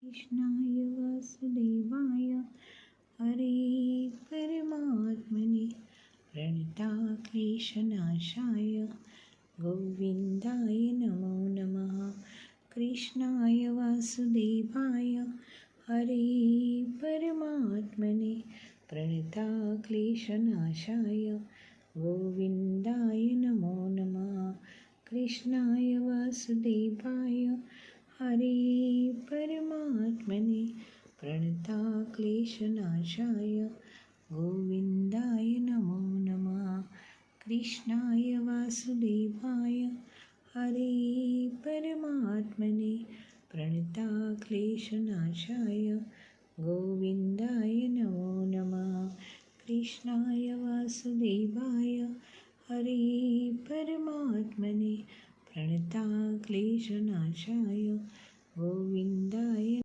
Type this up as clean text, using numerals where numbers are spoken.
कृष्णाय वासुदेवाय हरे परमात्मने प्रणताक्लेशनाशाय गोविन्दाय नमो नमः। कृष्णाय वासुदेवाय हरे परमात्मने प्रणताक्लेशनाशाय गोविन्दाय नमो नमः। कृष्णाय वासुदेवाय हरे परमात्मने प्रणताक्लेशनाशाय गोविन्दाय नमो नमः। कृष्णाय वासुदेवाय हरे परमात्मने प्रणताक्लेशनाशाय गोविन्दाय नमो नमः। कृष्णाय वासुदेवाय हरे परमात्मने प्रणताक्लेशनाशाय गोविन्दाय